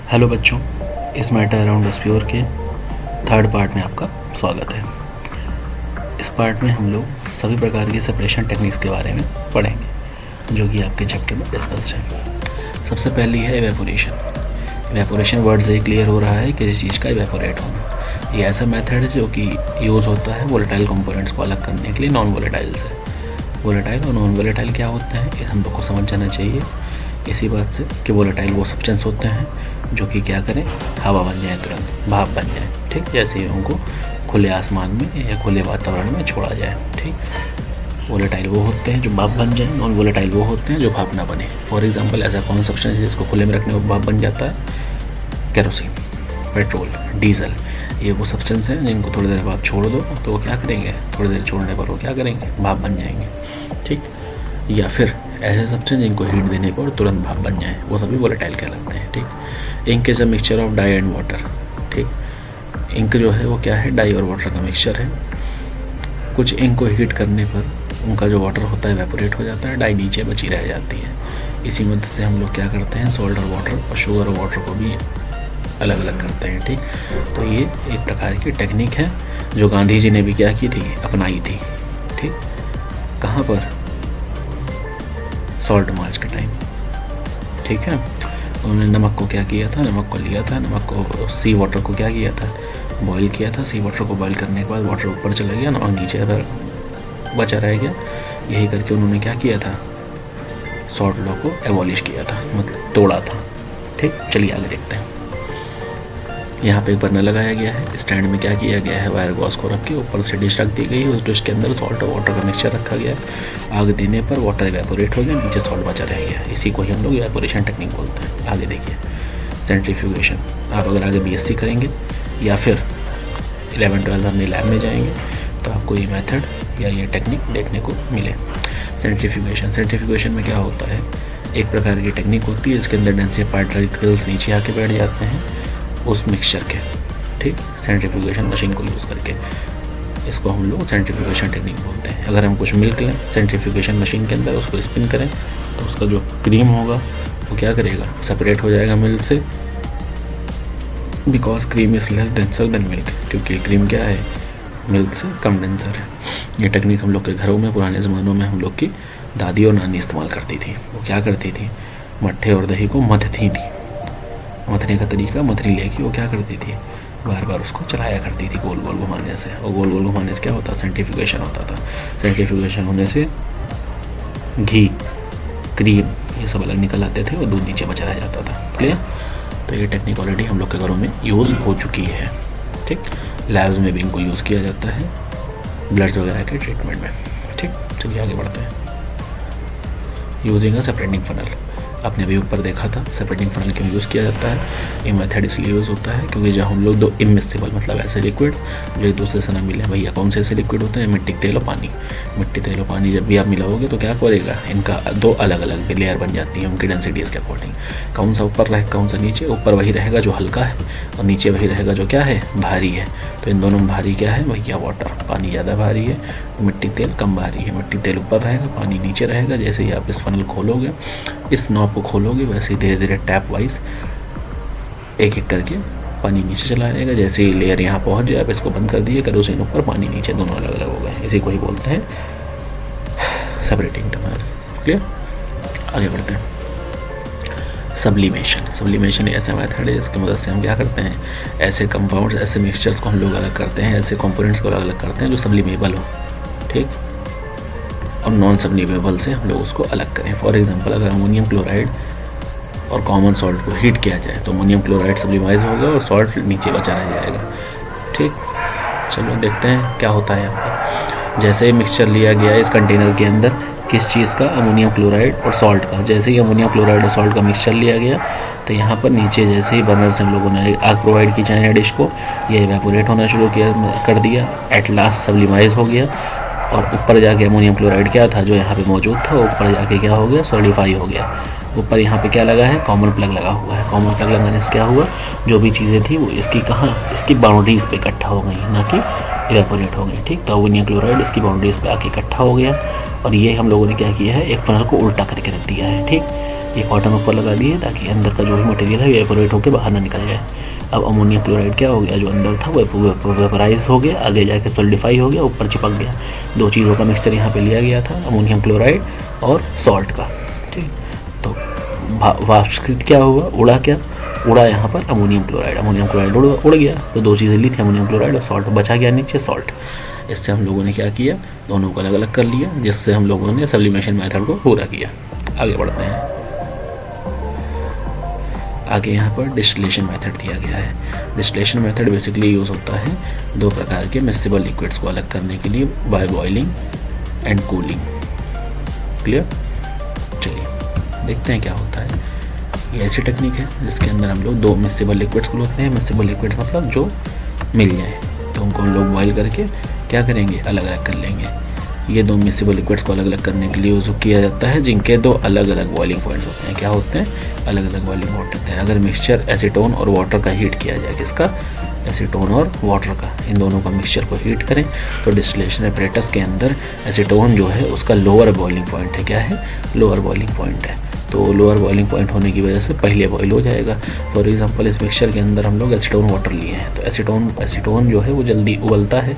Hello बच्चों, इस matter around एसप्योर के थर्ड पार्ट में आपका स्वागत है। इस पार्ट में हम लोग सभी प्रकार की सेपरेशन टेक्निक्स के बारे में पढ़ेंगे जो कि आपके चैप्टर में डिस्कस्ड है। सबसे पहली है इवेपोरेशन। इवेपोरेशन वर्ड से ही क्लियर हो रहा है किसी चीज़ का इवेपोरेट होना। ये ऐसा मेथड है जो कि यूज़ होता है वोलेटाइल कंपोनेंट्स को अलग करने के लिए नॉन वोलेटाइल से। वोलेटाइल और नॉन वोलेटाइल क्या होते हैं ये हम लोग को समझ जाना चाहिए इसी बात से कि वोलेटाइल वो सब्सटेंस होते हैं जो कि क्या करें, हवा बन जाए, तुरंत भाप बन जाए। ठीक, जैसे ही उनको खुले आसमान में या खुले वातावरण में छोड़ा जाए। ठीक, वोलेटाइल वो होते हैं जो भाप बन जाए, नॉन वोलेटाइल वो होते हैं जो भाप ना बने। फॉर एग्जांपल ऐसा कौन सा सब्सटेंस है जिसको खुले में रखने पर भाप बन जाता है? केरोसिन, पेट्रोल, डीजल, ये वो सब्सटेंस हैं जिनको थोड़ी देर बाद छोड़ दो तो वो क्या करेंगे, थोड़ी देर छोड़ने पर वो क्या करेंगे, भाप बन जाएंगे। ठीक, या फिर ऐसे सब्सटेंस जिनको हीट देने पर तुरंत भाप बन जाए, वो सभी वोलेटाइल कहलाते हैं। ठीक, ink is a mixture of dye and water. ठीक, इंक जो है वो क्या है, डाई और वाटर का मिक्सचर है। कुछ इंक को हीट करने पर उनका जो वाटर होता है इवेपोरेट हो जाता है, डाई नीचे बची रह जाती है। इसी मदद से हम लोग क्या करते हैं, सॉल्ट और वाटर और शुगर और वाटर को भी अलग अलग करते हैं। ठीक, तो ये एक प्रकार की टेक्निक है जो गांधी जी ने भी क्या की थी, अपनाई थी। ठीक, कहाँ पर, सॉल्ट मार्च के टाइम। ठीक है, उन्होंने नमक को क्या किया था, नमक को लिया था, नमक को, सी वाटर को क्या किया था, बॉईल किया था। सी वाटर को बॉईल करने के बाद वाटर ऊपर चला गया और नीचे अगर बचा रह गया। यही करके उन्होंने क्या किया था, सॉल्ट लॉ को एबॉलिश किया था, मतलब तोड़ा था। ठीक, चलिए आगे देखते हैं। यहाँ पे एक बर्नर लगाया गया है, स्टैंड में क्या किया गया है, वायर गॉस को रख के ऊपर से डिश रख दी गई है। उस डिश के अंदर सॉल्ट और वाटर का मिक्सचर रखा गया है। आग देने पर वाटर इवेपोरेट हो गया, नीचे सॉल्ट बचा रह गया। इसी को ही हम लोग इवेपोरेशन टेक्निक बोलते हैं। आगे देखिए, सेंट्रीफ्यूगेशन। आप अगर आगे बीएससी करेंगे या फिर 11-12 अपने लैब में जाएंगे तो आपको ये मेथड या ये टेक्निक देखने को मिले। सेंट्रीफ्यूगेशन, सेंट्रीफ्यूगेशन में क्या होता है, एक प्रकार की टेक्निक होती है इसके अंदर डेंसिटी पार्टिकल्स नीचे आके बैठ जाते हैं उस मिक्सचर के। ठीक, सेंट्रीफ्यूगेशन मशीन को यूज़ करके, इसको हम लोग सेंट्रीफ्यूगेशन टेक्निक बोलते हैं। अगर हम कुछ मिल्क लें सेंट्रीफ्यूगेशन मशीन के अंदर, उसको स्पिन करें तो उसका जो क्रीम होगा वो क्या करेगा, सेपरेट हो जाएगा मिल्क से, because cream is less denser then milk, क्योंकि क्रीम क्या है, मिल्क से कम डेंसर है। ये टेक्निक हम लोग के घरों में पुराने ज़मानों में हम लोग की दादी और नानी इस्तेमाल करती थी। वो क्या करती थी, मट्ठे और दही को मथती थी। मथने का तरीका, मथनी लेके वो क्या करती थी, बार बार उसको चलाया करती थी गोल गोल घुमाने से। और गोल गोल घुमाने से क्या होता, सेंट्रीफ्यूगेशन होता था। सेंट्रीफ्यूगेशन होने से घी, क्रीम, ये सब अलग निकल आते थे और दूध नीचे बचा रह जाता था। क्लियर? तो ये टेक्निक ऑलरेडी हम लोग के घरों में यूज़ हो चुकी है। ठीक, लैब्स में भी इनको यूज़ किया जाता है ब्लड्स वगैरह के ट्रीटमेंट में। ठीक, चलिए आगे बढ़ते हैं। यूजिंग अ सेपरेटिंग फनल, आपने अभी ऊपर देखा था सेपरेटिंग फनल क्यों यूज़ किया जाता है। ये मेथड इसलिए यूज़ होता है क्योंकि जब हम लोग दो इमिसिबल मतलब ऐसे लिक्विड जो एक दूसरे से ना मिले, भैया कौन से ऐसे लिक्विड होते हैं, मिट्टी, तेल और पानी। मिट्टी, तेल और पानी जब भी आप मिलाओगे तो क्या करेगा, इनका दो अलग अलग लेयर बन जाती है उनकी डेंसिटीज़ के अकॉर्डिंग। कौन सा ऊपर रहेगा, कौन सा नीचे, ऊपर वही रहेगा जो हल्का है और नीचे वही रहेगा जो क्या है, भारी है। तो इन दोनों में भारी क्या है भैया, वाटर। पानी ज़्यादा भारी है, मिट्टी तेल कम भारी है। मिट्टी तेल ऊपर रहेगा, पानी नीचे रहेगा। जैसे ही आप इस फनल खोलोगे, इस नॉब को खोलोगे, वैसे ही धीरे धीरे टैप वाइज एक एक करके पानी नीचे चला जाएगा। जैसे ही लेयर यहाँ पहुँच जाए आप इसको बंद कर दिए, केरोसिन ऊपर, पानी नीचे, दोनों अलग अलग हो गए। इसी को ही बोलते हैं सेपरेटिंग फनल। क्लियर? आगे बढ़ते हैं। सब्लिमेशन, सब्लिमेशन ऐसा मेथड है जिसकी मदद से हम क्या करते हैं, ऐसे कंपाउंड्स, ऐसे मिक्सचर्स को हम लोग अलग करते हैं, ऐसे कंपोनेंट्स को अलग अलग करते हैं जो सब्लिमेबल हो। ठीक, और नॉन सब्लिमेबल से हम लोग उसको अलग करें। फॉर एग्जांपल अगर अमोनियम क्लोराइड और कॉमन सॉल्ट को हीट किया जाए तो अमोनियम क्लोराइड सब्लिमाइज होगा और सॉल्ट नीचे बचा रह जाएगा। ठीक, चलो देखते हैं क्या होता है यहाँ पर। जैसे मिक्सचर लिया गया इस कंटेनर के अंदर, किस चीज़ का, अमोनियम क्लोराइड और सॉल्ट का। जैसे ही अमोनियम क्लोराइड और सॉल्ट का मिक्सचर लिया गया तो यहाँ पर नीचे जैसे ही बर्नर से हम लोगों ने आग प्रोवाइड की चाइना डिश को, ये इवेपोरेट होना शुरू किया कर दिया। एट लास्ट सब्लिमाइज हो गया और ऊपर जाके अमोनियम क्लोराइड क्या था जो यहाँ पे मौजूद था, ऊपर जाके क्या हो गया, सॉलिडिफाई हो गया। ऊपर यहाँ पे क्या लगा है, कॉमन प्लग लगा हुआ है। कॉमन प्लग लगाने से क्या हुआ, जो भी चीज़ें थी वो इसकी कहाँ, इसकी बाउंड्रीज़ पे इकट्ठा हो गई, ना कि इवेपोरेट हो गई। ठीक, तो अमोनियम क्लोराइड इसकी बाउंड्रीज़ पे आके इकट्ठा हो गया और ये हम लोगों ने क्या किया है, एक फनल को उल्टा करके रख दिया है। ठीक, ये कॉटन ऊपर लगा दिए ताकि अंदर का जो भी मटेरियल है एवेपोरेट होकर बाहर ना निकल जाए। अब अमोनियम क्लोराइड क्या हो गया, जो अंदर था वो वेपराइज हो गया, आगे जाके सॉलिडिफाई हो गया, ऊपर चिपक गया। दो चीज़ों का मिक्सचर यहाँ पे लिया गया था, अमोनियम क्लोराइड और सॉल्ट का। ठीक, तो वाष्पीकृत क्या हुआ, उड़ा यहाँ पर अमोनियम क्लोराइड उड़ गया। तो दो चीज़ें ली थी, अमोनियम क्लोराइड और सॉल्ट, बचा गया नीचे सॉल्ट। इससे हम लोगों ने क्या किया, दोनों को अलग अलग कर लिया, जिससे हम लोगों ने सब्लिमेशन मेथड को पूरा किया। आगे बढ़ते हैं। आगे यहाँ पर डिस्टिलेशन मेथड दिया गया है। डिस्टिलेशन मेथड बेसिकली यूज़ होता है दो प्रकार के मिक्सिबल लिक्विड्स को अलग करने के लिए, by boiling and cooling. Clear? चलिए देखते हैं क्या होता है। ये ऐसी टेक्निक है जिसके अंदर हम लोग दो मिक्सिबल लिक्विड्स को लेते हैं। मिक्सिबल लिक्विड्स मतलब जो मिल जाए, तो उनको हम लोग बॉयल करके क्या करेंगे, अलग अलग कर लेंगे। ये दो मिक्सिबल लिक्विड्स को अलग अलग करने के लिए यूज़ किया जाता है, जिनके दो अलग अलग बॉइलिंग पॉइंट्स होते हैं। क्या होते हैं, अलग अलग बॉइलिंग पॉइंट होते हैं। अगर मिक्सचर एसीटोन और वाटर का हीट किया जाए, किसका, एसीटोन और वाटर का, इन दोनों का मिक्सचर को हीट करें तो डिस्टिलेशन एपरेटस के अंदर एसीटोन जो है उसका लोअर बॉइलिंग पॉइंट है। क्या है, लोअर बॉइलिंग पॉइंट है। तो लोअर बॉइलिंग पॉइंट होने की वजह से पहले बॉइल हो जाएगा। फॉर एग्जांपल इस मिक्सचर के अंदर हम लोग एसीटोन वाटर लिए हैं, तो एसीटोन जो है वो जल्दी उबलता है,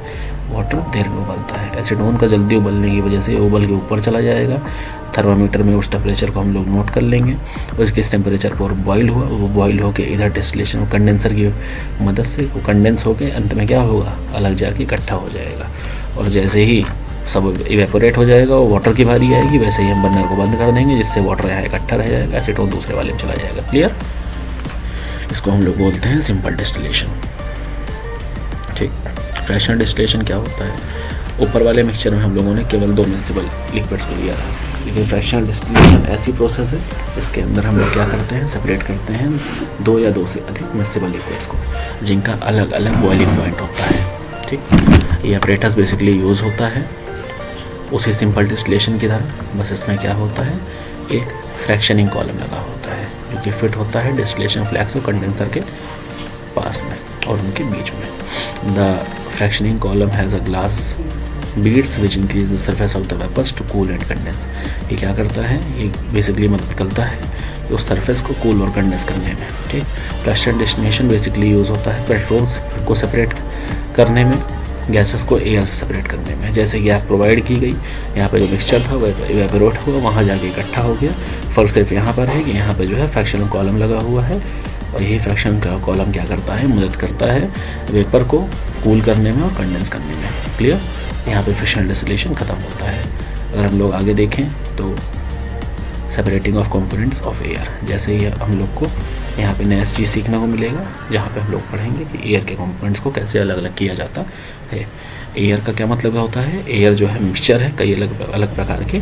वाटर देर में उबलता है। एसीटोन का जल्दी उबलने की वजह से उबल के ऊपर चला जाएगा। थर्मामीटर में उस टेम्परेचर को हम लोग नोट कर लेंगे, और किस टेम्परेचर पर बॉईल हुआ, वो बॉईल होकर इधर डिस्टिलेशन कंडेंसर की मदद से वो कंडेंस होकर अंत में क्या होगा, अलग जाके इकट्ठा हो जाएगा। और जैसे ही सब इवेपोरेट हो जाएगा, वो वाटर की बारी आएगी, वैसे ही हम बर्नर को बंद कर देंगे, जिससे वाटर यहाँ इकट्ठा रह जाएगा, एसीटोन दूसरे वाले में चला जाएगा। क्लियर? इसको हम लोग बोलते हैं सिंपल डिस्टिलेशन। ठीक, फ्रैक्शनल डिस्टिलेशन क्या होता है, ऊपर वाले मिक्सचर में हम लोगों ने केवल दो मिक्सिबल लिक्विड्स को लिया था, लेकिन फ्रैक्शनल डिस्टिलेशन ऐसी प्रोसेस है इसके अंदर हम लोग क्या करते हैं, सेपरेट करते हैं दो या दो से अधिक मिक्सिबल लिक्विड्स को, जिनका अलग अलग बॉइलिंग पॉइंट होता है। ठीक, ये अपरेटस बेसिकली यूज़ होता है उसी सिंपल डिस्टिलेशन की तरह, बस इसमें क्या होता है, एक फ्रैक्शनिंग कॉलम लगा होता है जो कि फिट होता है डिस्टिलेशन फ्लैक्स और कंडेंसर के पास में और उनके बीच में। The fractioning column has a glass beads which increase the surface of the vapours to cool and condense. ये क्या करता है, ये बेसिकली मदद करता है कि उस सरफेस को कूल और कंडेंस करने में। ठीक, फ्रैक्शनल डिस्टिलेशन बेसिकली यूज़ होता है पेट्रोल्स को सेपरेट करने में, गैसेस को एयर से सेपरेट करने में। जैसे गैस प्रोवाइड की गई, यहाँ पे जो मिक्सचर था वह इवेपोरेट हुआ, वहाँ जाके इकट्ठा हो गया। फर्क सिर्फ यहाँ पर है कि यहाँ पे जो है फ्रैक्शनल कॉलम लगा हुआ है, और यही फ्रैक्शन कॉलम क्या करता है, मदद करता है वेपर को कूल करने में और कंडेंस करने में। क्लियर? यहाँ पे फ्रैक्शनल डिस्टिलेशन खत्म होता है। अगर हम लोग आगे देखें तो separating of components of air, जैसे ही हम लोग को यहाँ पे नया चीज़ सीखने को मिलेगा, जहाँ पे हम लोग पढ़ेंगे कि एयर के कंपोनेंट्स को कैसे अलग अलग किया जाता है। एयर का क्या मतलब होता है, एयर जो है मिक्सचर है कई अलग अलग प्रकार के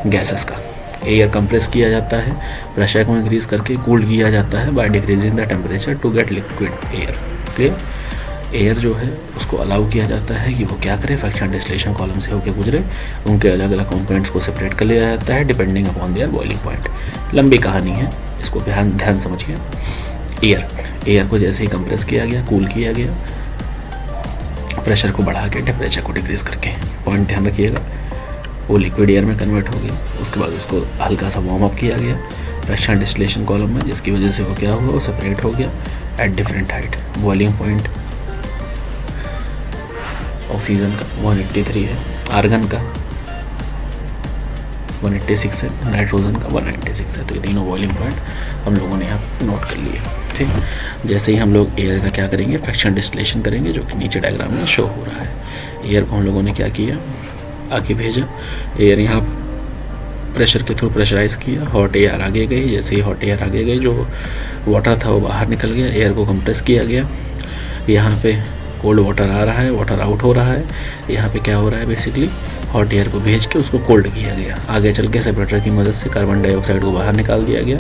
गैसेस का। एयर कंप्रेस किया जाता है, प्रेशर को इंक्रीज करके कूल्ड किया जाता है by decreasing the temperature to get liquid air. Clear? Air जो है उसको अलाउ किया जाता है कि वो क्या करे, फ्रैक्शनल डिस्टिलेशन कॉलम से होकर गुजरे, उनके अलग अलग कंपोनेंट्स को सेपरेट कर लिया जाता है depending upon their boiling point. लंबी कहानी है, इसको ध्यान समझिए। एयर को जैसे ही कंप्रेस किया गया, कूल किया गया, प्रेशर को बढ़ा के टेम्परेचर को डिक्रीज करके, पॉइंट ध्यान रखिएगा, वो लिक्विड एयर में कन्वर्ट हो गया। उसके बाद उसको हल्का सा वार्म अप किया गया फ्रैक्शनल डिस्टिलेशन कॉलम में, जिसकी वजह से वो क्या हुआ, वो सेपरेट हो गया at different height. Boiling point oxygen का 183 है, आर्गन का 186 है, नाइट्रोजन का 196 है। तो ये तीनों बॉइलिंग पॉइंट हम लोगों ने यहाँ नोट कर लिए। ठीक, जैसे ही हम लोग एयर का क्या करेंगे, फ्रैक्शनल डिस्टिलेशन करेंगे, जो कि नीचे डायग्राम में शो हो रहा है। एयर को हम लोगों ने क्या किया, आगे भेजा, एयर यहाँ प्रेशर के थ्रू प्रेशराइज किया, हॉट एयर आगे गई, जैसे ही हॉट एयर आगे गई जो वाटर था वो बाहर निकल गया, एयर को कंप्रेस किया गया। यहाँ पे कोल्ड वाटर आ रहा है, वाटर आउट हो रहा है, यहाँ पे क्या हो रहा है, बेसिकली हॉट एयर को भेज के उसको कोल्ड किया गया। आगे चल के सेपरेटर की मदद से कार्बन डाइऑक्साइड को बाहर निकाल दिया गया।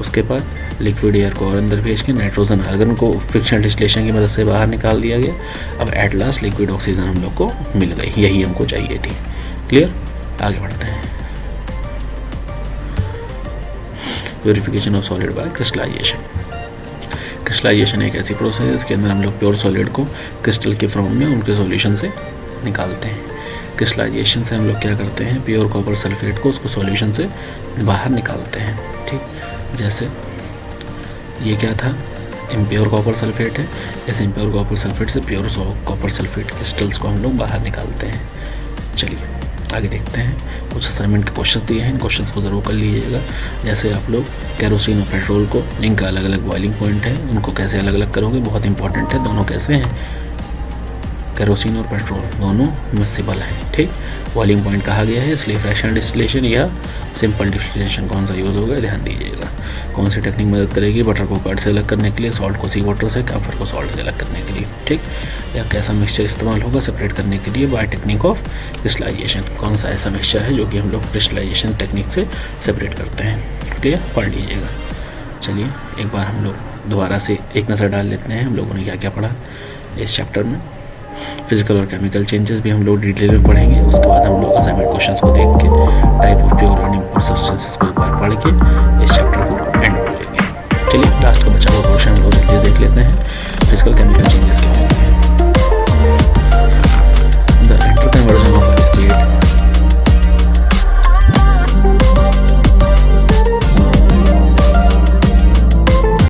उसके बाद लिक्विड एयर को और अंदर भेज के नाइट्रोजन आर्गन को फ्रिक्शनल डिस्टिलेशन की मदद से बाहर निकाल दिया गया। अब एट लास्ट लिक्विड ऑक्सीजन हम लोग को मिल गई, यही हमको चाहिए थी। क्लियर? आगे बढ़ते हैं। Purification of solid by crystallisation. Crystallisation एक ऐसी प्रोसेस है जिसके अंदर हम लोग प्योर सॉलिड को क्रिस्टल के फॉर्म में उनके सॉल्यूशन से निकालते हैं। क्रिस्टलाइजेशन से हम लोग क्या करते हैं, प्योर कॉपर सल्फेट को उसको सॉल्यूशन से बाहर निकालते हैं। ठीक, जैसे ये क्या था, इम्प्योर कॉपर सल्फेट है, इस इम्प्योर कॉपर सल्फेट से प्योर कॉपर सल्फेट क्रिस्टल्स को हम लोग बाहर निकालते हैं। चलिए आगे देखते हैं, कुछ असाइनमेंट के क्वेश्चन दिए हैं, इन क्वेश्चंस को ज़रूर कर लीजिएगा। जैसे आप लोग कैरोसिन और पेट्रोल को, इनका अलग अलग बॉइलिंग पॉइंट है, उनको कैसे अलग अलग करोगे, बहुत इंपॉर्टेंट है। दोनों कैसे हैं, कैरोसिन और पेट्रोल दोनों मिक्सिबल हैं। ठीक, बॉइलिंग पॉइंट कहा गया है, इसलिए फ्रैक्शनल डिस्टिलेशन या सिंपल डिस्टिलेशन कौन सा यूज़ होगा, ध्यान दीजिएगा। कौन सी टेक्निक मदद करेगी, बटर को कर्ड से अलग करने के लिए, सॉल्ट को सी वाटर से, काफर को सॉल्ट से अलग करने के लिए। ठीक, या कैसा मिक्सचर इस्तेमाल होगा सेपरेट करने के लिए, बाय टेक्निक ऑफ क्रिस्टलाइजेशन। कौन सा ऐसा मिक्सचर है जो कि हम लोग क्रिस्टलाइजेशन टेक्निक से सेपरेट करते हैं। क्लियर, पढ़ लीजिएगा। चलिए एक बार हम लोग दोबारा से एक नज़र डाल लेते हैं हम लोगों ने क्या क्या पढ़ा इस चैप्टर में। फिजिकल और केमिकल चेंजेस भी हम लोग डिटेल में पढ़ेंगे। उसके बाद हम लोग असाइनमेंट क्वेश्चंस को देख के टाइप ऑफ प्योर और इम्प्योर सब्सटेंसेस को एक बार पढ़ के इस चैप्टर को एंड कर लेंगे। चलिए लास्ट का बचा हुआ क्वेश्चन हम लोग जल्दी देख लेते हैं, फिजिकल केमिकल चेंजेस क्या होते हैं।